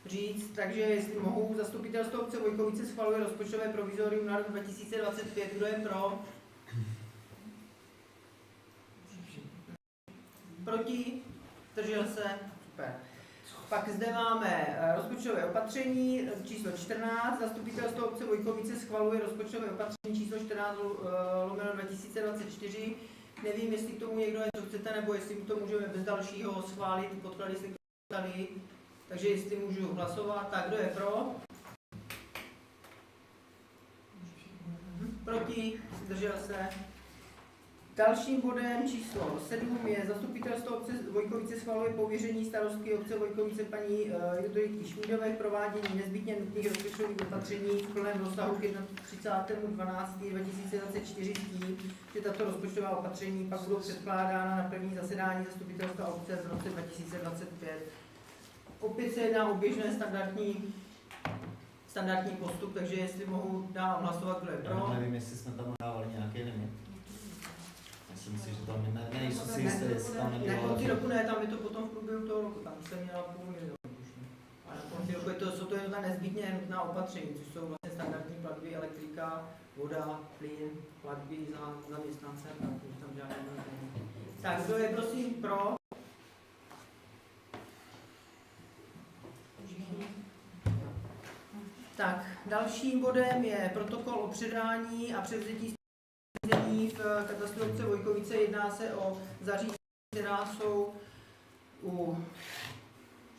říct. Takže jestli mohu, zastupitelstvo obce Vojkovice schvaluje rozpočtové provizorium na rok 2025. Kdo je pro? Proti? Držel se? Super. Pak zde máme rozpočtové opatření číslo 14. Zastupitelstvo obce Vojkovice schvaluje rozpočtové opatření číslo 14/2024. Nevím, jestli k tomu někdo něco chcete, nebo jestli to můžeme bez dalšího schválit. Podklady jste tady. Takže jestli můžu hlasovat, tak kdo je pro? Proti? Zdržel se? Dalším bodem číslo 7 je zastupitelstvo obce Vojkovice schvaluje pověření starostky obce Vojkovice paní Juditky Šmídové k provádění nezbytně nutných rozpočtových opatření v plném rozsahu k 31.12.2024 s tím, že tato rozpočtová opatření pak budou předkládána na první zasedání zastupitelstva obce v roce 2025. Opět se jedná o běžné standardní postup, takže jestli mohu dál hlasovat, kdo je pro. Já nevím, jestli jsme tam dávali nějaký limit. Myslím si, že tam nejsou si jisté, jestli tam Na nebylo. konci roku ne, tam je to potom v průběhu toho roku, tam se měla 500 000. A na konci roku jsou to ta nezbytně nutná opatření, což jsou vlastně standardní platby, elektrika, voda, plyn, platby za zaměstnance, tak tam žádné není. Tak, kdo je prosím pro? Tak, dalším bodem je protokol o předání a převzetí řízení v katastru obce Vojkovice. Jedná se o zařízení, která jsou u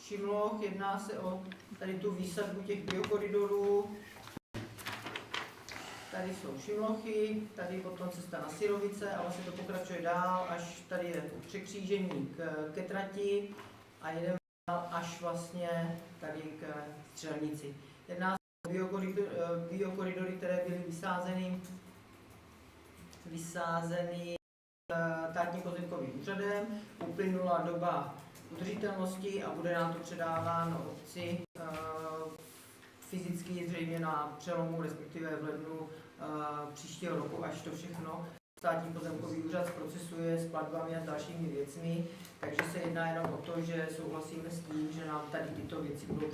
Šimloch, jedná se o tady tu výsadbu těch biokoridorů. Tady jsou Šimlochy, tady potom cesta na Syrovice a vlastně to pokračuje dál, až tady je překřížení ke trati a jedeme dál až vlastně tady k střelnici. Jedná se o biokoridory, které byly vysázeny státním pozemkovým úřadem. Uplynula doba udržitelnosti a bude nám to předáváno obci fyzicky zřejmě na přelomu, respektive v lednu příštího roku, až to všechno státní pozemkový úřad zprocesuje s platbami a s dalšími věcmi. Takže se jedná jenom o to, že souhlasíme s tím, že nám tady tyto věci budou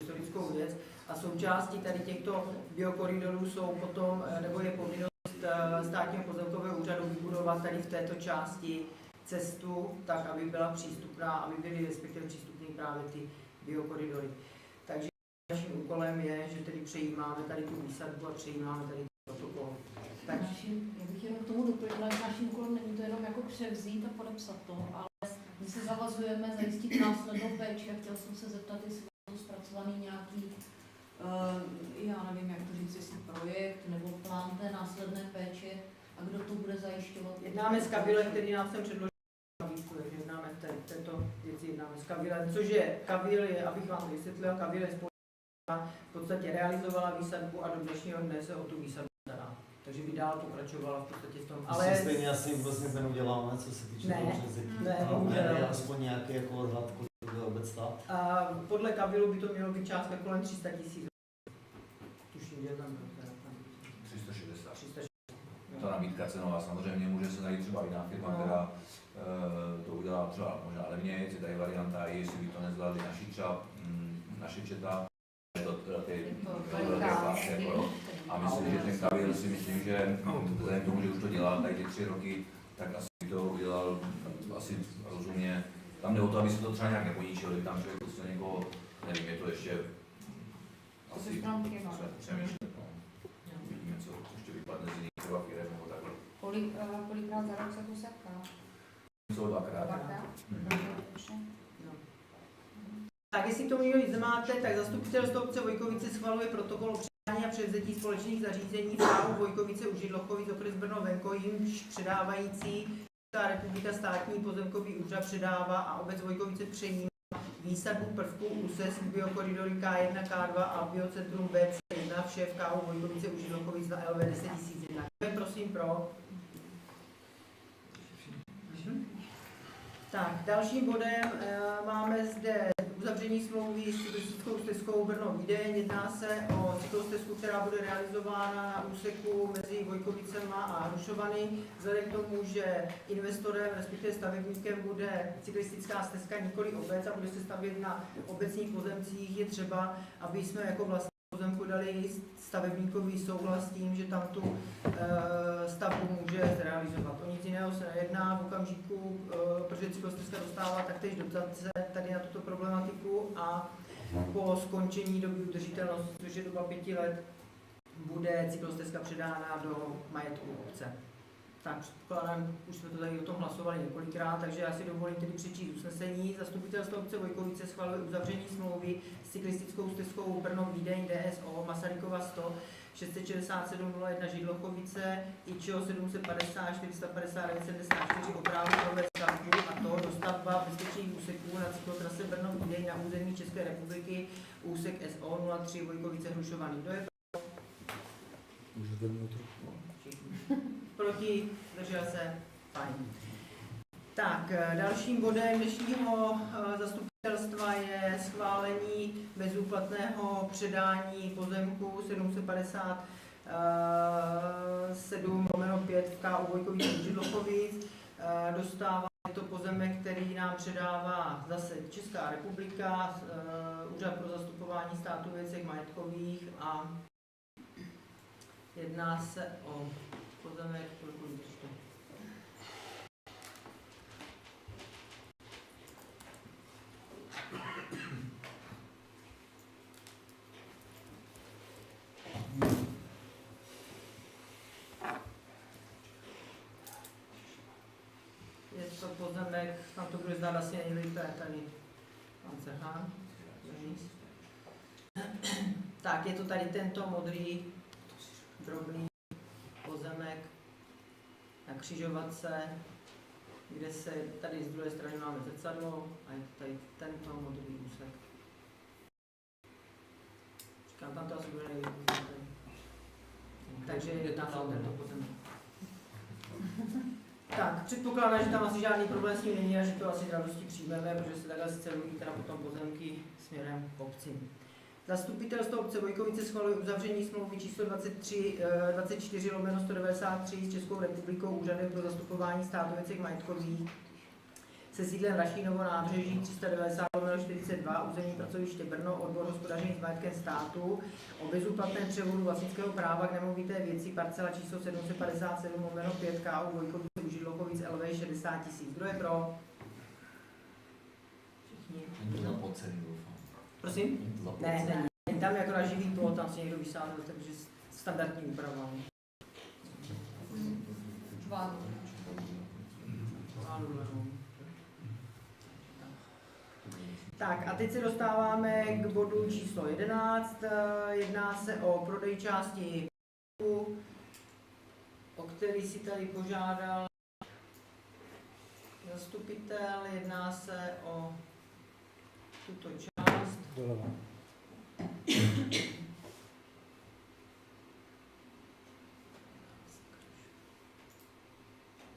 historickou věc a součástí tady těchto biokoridorů jsou potom, nebo je povinnost státního pozemkového úřadu vybudovat tady v této části cestu, tak aby byla přístupná, aby byly respektive přístupné právě ty biokoridory. Takže naším úkolem je, že tedy přejímáme tady tu výsadbu a přejímáme tady protokol. Já bych jenom k tomu doplnila, že naším úkolem není to jenom jako převzít a podepsat to, ale my se zavazujeme zajistit následnou péči a chtěl jsem se zeptat, jestli jsou zpracovaný nějaký, já nevím, jak to říct, jestli projekt nebo plán té následné péče a kdo to bude zajišťovat. Jednáme s Kavilem, který nám sem předložil nabídku, takže jednáme tento věci, jednáme s Kavilem, což je Kavil, abych vám to vysvětlil, Kavil je společná, v podstatě realizovala výsadbu a do dnešního dne se o tu výsadbu stará. Takže by dál pokračovala v podstatě v tom. Ale stejně asi vůbec nic neuděláme, co se týče toho převzetí. Ne, aspoň nějaký jako odhad, kolik to bude vůbec stát. A podle Kavilu by to mělo být částka kolem 300 000. Tuším, že tam 360. 360. Ta nabídka cenová samozřejmě může se najít třeba jiná firma, která to udělá třeba možná levněji, je tady varianta, jestli by to nezvládli naše četa, a myslím, že ten Kavil si myslím, že vzhledem k tomu, že už to dělá tady ty 3 roky, tak asi to udělal asi rozumně. Tam jde o to, aby se to třeba nějak neponičilo, kdyby tam člověk prostě někoho, nevím, je to ještě asi přemýšlet. Vidíme, co ještě vypadne z jiných třeba firem nebo takhle. Kolikrát za rok se tu setká? Jsou 2krát. Tak jestli k tomu nic nemáte, tak zastupitelstvo obce Vojkovice schvaluje protokol o předání a převzetí společných zařízení právu Vojkovice u Židlochovic, okres Brno-Venko, jimž předávající Česká republika státní pozemkový úřad předává a obec Vojkovice přejímá výsadbu prvků úses biokoridory K1, K2 a biocentrum BC1 vše v KU Vojkovice u Židlochovic na LV 10001. Prosím pro. Tak, dalším bodem máme zde uzavření smlouvy s cyklistickou stezkou Brno-Vídeň. Jedná se o cyklostezku, která bude realizována na úseku mezi Vojkovicema a Hrušovany. Vzhledem k tomu, že investorem, respektive stavebníkem, bude cyklistická stezka, nikoli obec a bude se stavět na obecních pozemcích, je třeba, aby jsme jako vlastní pozemku dali stavebníkový souhlas s tím, že tam tu stavbu může zrealizovat. O nic jiného se nejedná v okamžiku, protože cyklostezka dostává taktéž dotace tady na tuto problematiku a po skončení doby udržitelnosti, což je doba 5 let, bude cyklostezka předána do majetku obce. Tak předpokládám, už jsme to tady o tom hlasovali několikrát, takže já si dovolím tedy přečíst usnesení. Zastupitelstvo obce Vojkovice schvaluje uzavření smlouvy s cyklistickou stezkou Brno-Vídeň DSO Masarykova 100 667 01 Židlochovice IČO 750 459 74 o právu provést stavbu, a to dostavba bezpečných úseků na cyklotrase Brno-Vídeň na území České republiky, úsek SO 03 Vojkovice Hrušovany. Kdo je proti? Zdržel se? Fajn. Tak, dalším bodem dnešního zastupitelstva je schválení bezúplatného předání pozemku 757/5 v KU Vojkovice Židlochovic. Dostává to pozemek, který nám předává zase Česká republika, Úřad pro zastupování státu ve věcech majetkových, a jedná se o pozemek je to pozemek, tam to bude zdát asi nejlépe, tady pan Cerhán. Tak, je to tady tento modrý drobný pozemek na křižovatce, kde se tady z druhé strany máme zrcadlo a je tady tento modrý úsek. Říkám, tam to asi bude nejvíc. Takže je tam tento pozemek. Tak, předpokládám, že tam asi žádný problém s tím není a že to asi s radostí přijmeme, protože se takhle sice lují teda potom pozemky směrem k obci. Zastupitelstvo obce Vojkovice schvaluje uzavření smlouvy číslo 24/193 s Českou republikou Úřadem pro zastupování státu ve věcech majetkových se sídlem Rašínovo nábřeží 390/42 územní pracoviště Brno, odbor hospodaření s majetkem státu o bezúplatném převodu vlastnického práva k nemovité věci parcela číslo 757/5 KU Vojkovice u Židlochovic LV 60 000. Kdo je pro? Všichni. Prosím? Ne, tam jako na živý plot, tam si někdo vysázal, takže standardní úprava. Tak a teď se dostáváme k bodu číslo 11. Jedná se o prodej části, o který si tady požádal zastupitel. Jedná se o tuto část.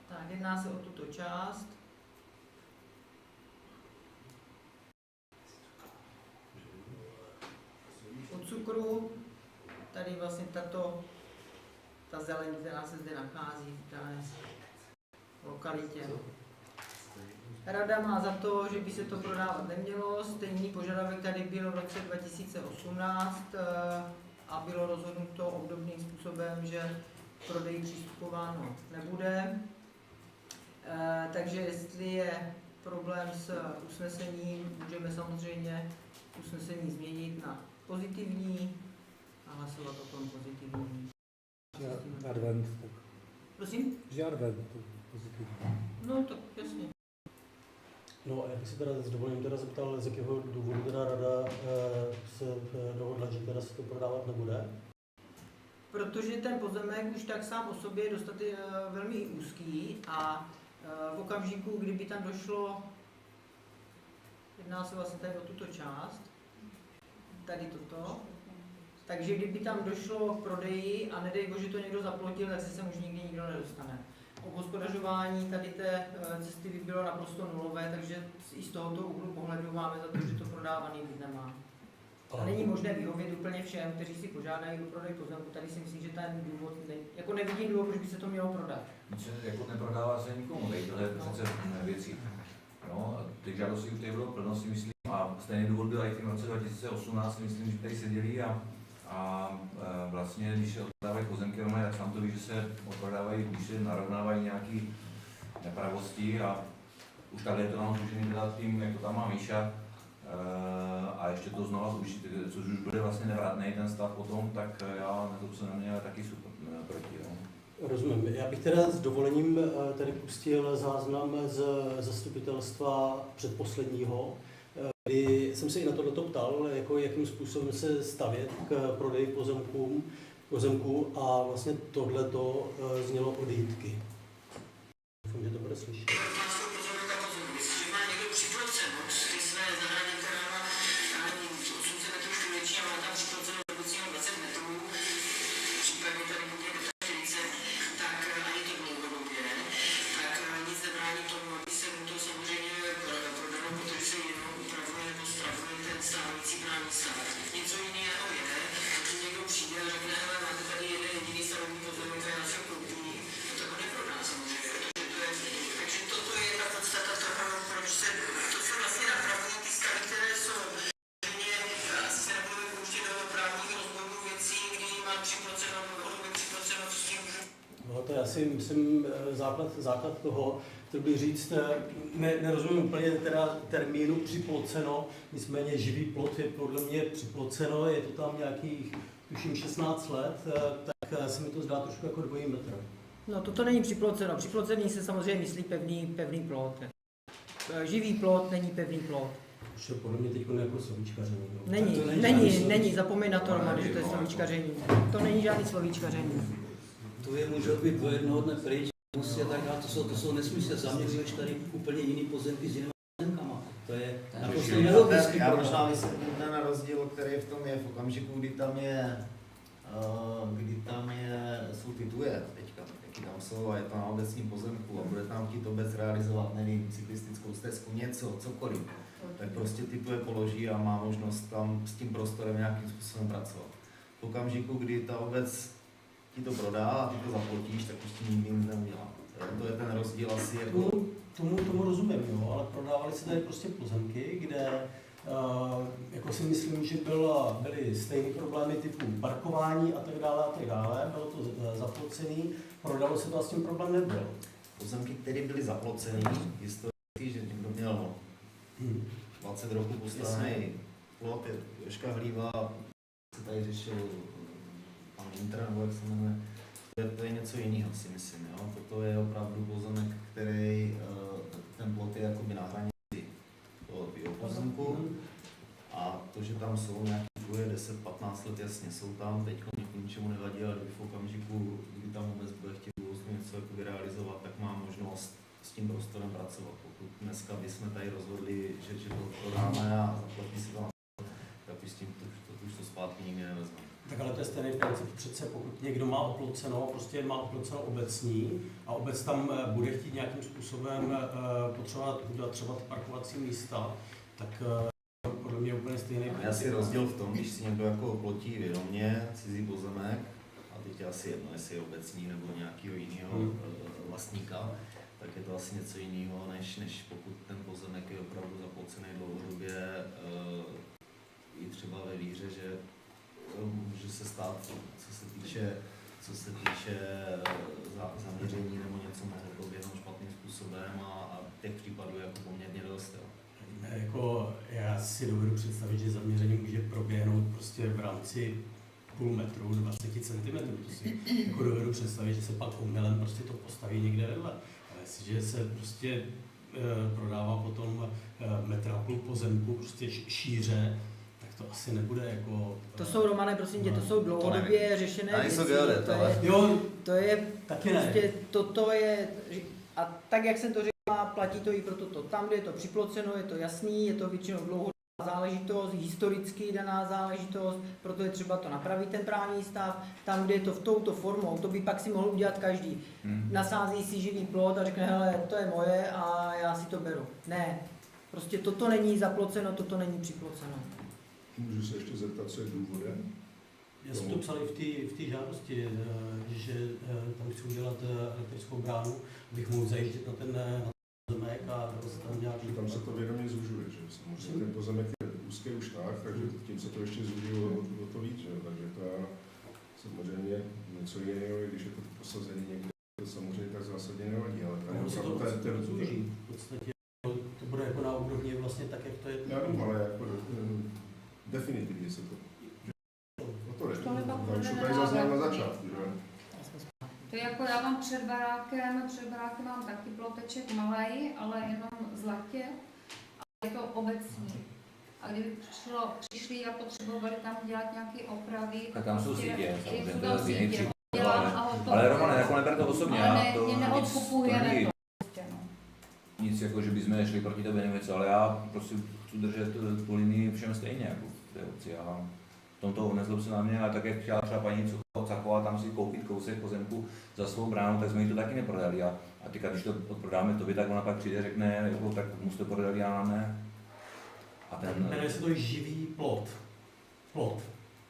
Tak, jedná se o tuto část. O cukru, tady vlastně ta zeleň, která se zde nachází v dané lokalitě. Rada má za to, že by se to prodávat nemělo. Stejný požadavek tady byl v roce 2018 a bylo rozhodnuto obdobným způsobem, že prodej přístupováno nebude. Takže jestli je problém s usnesením, můžeme samozřejmě usnesení změnit na pozitivní a hlasovat o tom pozitivní. Advent. Prosím? Že advent, pozitivní. No tak jasně. No a já bych se teda s dovolením teda zeptal, z jakého důvodu teda rada se dohodla, že teda se to prodávat nebude? Protože ten pozemek už tak sám o sobě je velmi úzký a v okamžiku, kdyby tam došlo, jedná se vlastně tady o tuto část, tady toto, takže kdyby tam došlo k prodeji a nedej bože to někdo zaplotil, tak se sem už nikdy nikdo nedostane. Obhospodařování tady té cesty by bylo naprosto nulové, takže i z tohoto úhlu pohledu máme za to, že to prodávaný být nemá. A není možné vyhovět úplně všem, kteří si požádají o prodej pozemku. Tady si myslím, že ten důvod jako nevidím důvod, proč by se to mělo prodat. Jako neprodává se nikomu, to je přece věcí. No, a těch žádostí už tady bylo plno, si myslím, a stejný důvod byl i v roce 2018, myslím, že tady seděli a vlastně, když se odprodávají pozemky, tak sám to ví, že se odprodávají, když se narovnávají nějaké nepravosti a už tady je to nám zrušený teda tím, jak to tam má Míša, a ještě to znova zrušit, což už bude vlastně nevratný ten stav potom, tak já na to se na mě taky super proti. No. Rozumím. Já bych teda s dovolením tady pustil záznam z zastupitelstva předposledního, kdy jsem se i na tohleto ptal, jako jakým způsobem se stavět k prodeji pozemků a vlastně tohleto znělo od Jitky. Doufám, že to bude slyšet. No, to je asi, myslím, základ toho, chtěl bych říct, nerozumím úplně teda termínu připloceno, nicméně živý plot je podle mě připloceno, je to tam nějakých, tuším, 16 let, tak se mi to zdá trošku jako dvojí metr. No toto není připloceno. Připlocený se samozřejmě myslí pevný plot. Živý plot není pevný plot. Už je podle mě teď jako slovíčkaření. Není, zapomeň na to, Roman, že to je slovíčkaření. To není žádný slovíčkaření. To je může být do jednoho dne pryč, musí tak, a to jsou nesmysly. Zaměřuješ tady úplně jiný pozemky s jinými pozemkama. To je naprosto nelogický. Já možná vysvětlím ten rozdíl, který v tom je v okamžiku, kdy tam jsou ty tuje teďka, jaký tam jsou a je to na obecním pozemku a bude tam chtít obec realizovat, nevím, cyklistickou stezku, něco, cokoliv, tak prostě ty tuje položí a má možnost tam s tím prostorem nějakým způsobem pracovat. V okamžiku, kdy ta obec ti to prodá a ty to zaplatíš, tak už ti nikdy nic neudělá. To je ten rozdíl asi jako... Tomu rozumím, jo, ale prodávaly se tady prostě pozemky, kde jako si myslím, že byly stejné problémy typu parkování a tak dále, bylo to zaplocený, prodalo se to a s tím problém nebyl. Pozemky, které byly zaplocený, historicky, že někdo měl 20 roků postavený plot, Jožka Hlíva, se tady řešil pan Intra, nebo jak se jmenuje, to je něco jiného, si myslím. Jo? Toto je opravdu pozemek, který ten plot je jakoby na hranici toho pozemku a to, že tam jsou nějaké dvoje 10-15 let, jasně jsou tam, teď ničemu nevadí, ale v okamžiku, kdy tam vůbec bude chtít něco jako realizovat, tak má možnost s tím prostorem pracovat. Pokud dneska bychom tady rozhodli, že to prodáme a zaplatí si to, tak už s tím to zpátky nikdy nevezme. Tak ale to je stejný princip. Přece pokud někdo má oploceno, prostě má oploceno obecní a obec tam bude chtít nějakým způsobem potřebovat udělat třeba parkovací místa, tak podle mě je úplně stejný. Je asi rozdíl v tom, když si někdo jako oplotí vědomě cizí pozemek, a teď je asi jedno, jestli je obecní nebo nějakého jiného vlastníka, tak je to asi něco jiného, než pokud ten pozemek je opravdu zaplocený dlouhodobě, i třeba ve víře, že může se stát, co se týče zaměření nebo něco mohlo proběhnout špatným způsobem a těch případů je jako poměrně dost. Jako, já si dovedu představit, že zaměření může proběhnout prostě v rámci půl metru, 20 cm. To si jako dovedu představit, že se pak omylem prostě to postaví někde vedle. Ale jestliže se prostě prodává potom metr a půl pozemku prostě šíře, to asi nebude jako... To jsou, Romane, prosím tě, to jsou dlouhodobě řešené věci. To je taky prostě, ne. toto je, a tak jak jsem to řekla, platí to i pro toto. Tam, kde je to připloceno, je to jasný, je to většinou dlouhodobá záležitost, historicky daná záležitost, proto je třeba to napravit ten právní stav. Tam, kde je to v touto formou, to by pak si mohl udělat každý. Nasází si živý plot a řekne, hele, to je moje a já si to beru. Ne, prostě toto není zaploceno, toto není připloceno. Můžu se ještě zeptat, co je důvodem? Já jsem to psal i v té žádosti, že tam chci udělat elektrickou bránu, abych mohl zajíždět na ten pozemek a tam nějaký... Tam se to vědomě zužuje, že? Samozřejmě ten pozemek je úzký už tak, takže tím se to ještě zužuje o to víc, že? Takže to samozřejmě něco jiného, když je to posazení někde, to samozřejmě tak zásadně nevadí, ale tam opravdu ten zúží. V podstatě to bude jako na úrovni vlastně tak, jak to je. Já vím, ale jako definitivně se to... O to jde. Už to tady zaznělo na začátku, že? To je jako já mám před barákem mám taky ploteček malej, ale jenom zlatě. A je to obecní. A kdyby přišli a potřebovali tam dělat nějaké opravy, Tak tam jsou sítě, jsou samozřejmě, tam to je jiný sítě. příklad, ale Romane, jako neber to osobně, Ale já to neodkupujeme není to. Prostě, no. nic, jako že bychom šli proti tobě nebo něco, ale já prostě chci držet tu linii všem stejně, jako v té obci. Já v tomto nezlob se na mě, ale tak jak chtěla třeba paní Cachová tam si koupit kousek pozemku za svou bránu, tak jsme jí to taky neprodali. A teďka, když to odprodáme tobě, tak ona pak přijde a řekne, jako, tak mu jste prodali, já nám ne. A ten... Jmenuje se to živý plot. Plot.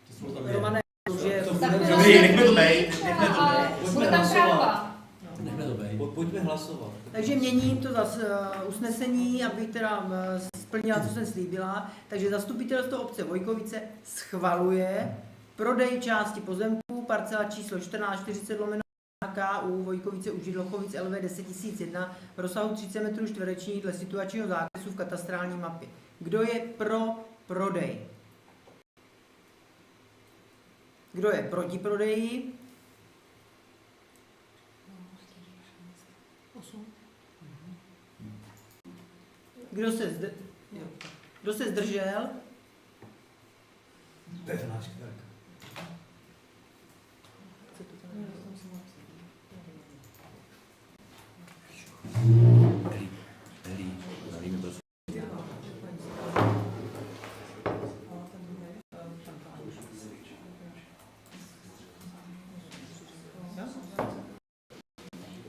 To jsou tam Romane, že... Dobrý, nechme to bejt. Bude tam tráva. Nechme to bejt. Pojďme hlasovat. Takže měním to zase usnesení, abych teda splnila, co jsem slíbila. Takže zastupitelstvo obce Vojkovice schvaluje prodej části pozemků, parcela číslo 1440 KU Vojkovice u Židlochovic LV 10001 v rozsahu 30 metrů čtverečních dle situačního zápisu v katastrální mapě. Kdo je pro prodej? Kdo je proti prodeji? 8. Kdo se zdržel? 15.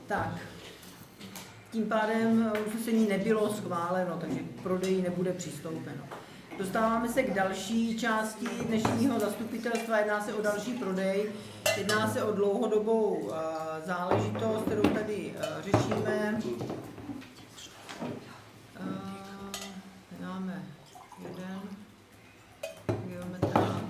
Tak, tím pádem usnesení nebylo schváleno, takže k prodeji nebude přistoupeno. Dostáváme se k další části dnešního zastupitelstva, jedná se o další prodej, jedná se o dlouhodobou záležitost, kterou tady řešíme. Máme jeden geometra.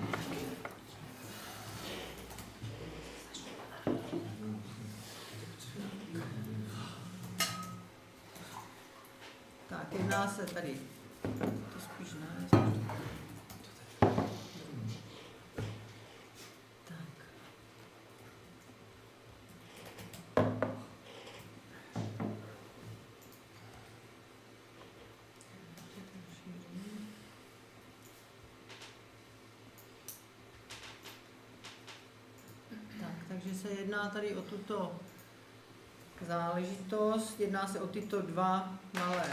Tak, jedná se tady, to spíš ne. Tak. Takže se jedná tady o tuto záležitost, jedná se o tyto dva malé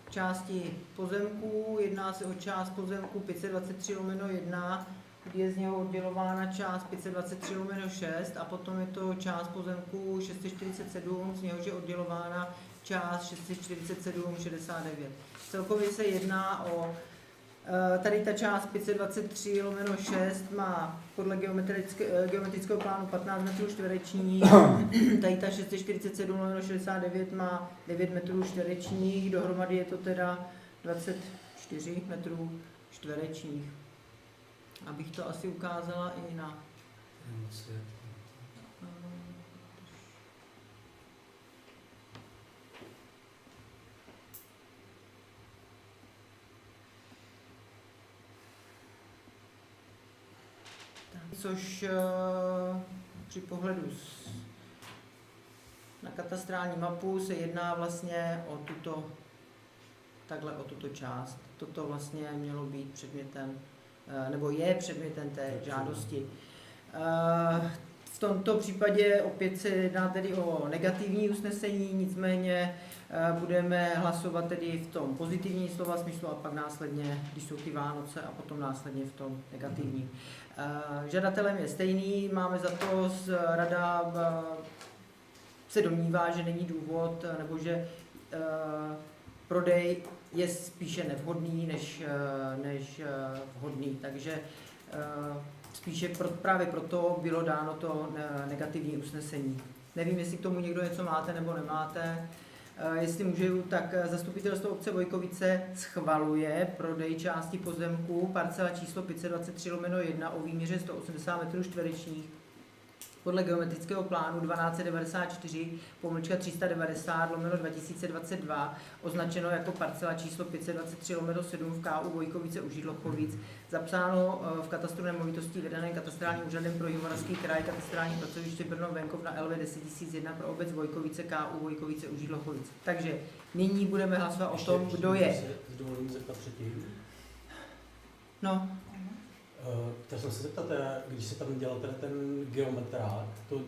části pozemků, jedná se o část pozemku 523/1, kdy je z něho oddělována část 523/6 a potom je to část pozemku 647, z něhož je oddělována část 647/69. Celkově se jedná o tady ta část 523/6 má podle geometrického plánu 15 metrů čtverečních, tady ta 647/69 má 9 metrů čtverečních, dohromady je to teda 24 metrů čtverečních. Abych to asi ukázala i na... Což při pohledu na katastrální mapu se jedná vlastně o tuto část. Toto vlastně mělo být předmětem, nebo je předmětem té žádosti. V tomto případě opět se jedná tedy o negativní usnesení, nicméně budeme hlasovat tedy v tom pozitivní slova smyslu a pak následně, když jsou ty Vánoce, a potom následně v tom negativním. Žadatelem je stejný, máme za to, rada se domnívá, že není důvod, nebo že prodej je spíše nevhodný než vhodný, takže spíše právě proto bylo dáno to negativní usnesení. Nevím, jestli k tomu někdo něco máte nebo nemáte. Jestli můžu, tak zastupitelstvo obce Vojkovice schvaluje prodej části pozemku, parcela číslo 523/1 o výměře 180 metrů čtverečních podle geometrického plánu 1294/390/2022 označeno jako parcela číslo 523/7 v KU Vojkovice u Židlochovic, zapsáno v katastru nemovitostí vydaném katastrálním úřadem pro Jihomoravský kraj, katastrální pracoviště Brno Venkov na LV 10001 pro obec Vojkovice KU Vojkovice u Židlochovic. Takže nyní budeme hlasovat o tom, kdo je. Dovolím zeptat třetí. No, Chtěl jsem se zeptat, když se tam dělal ten geometrák, to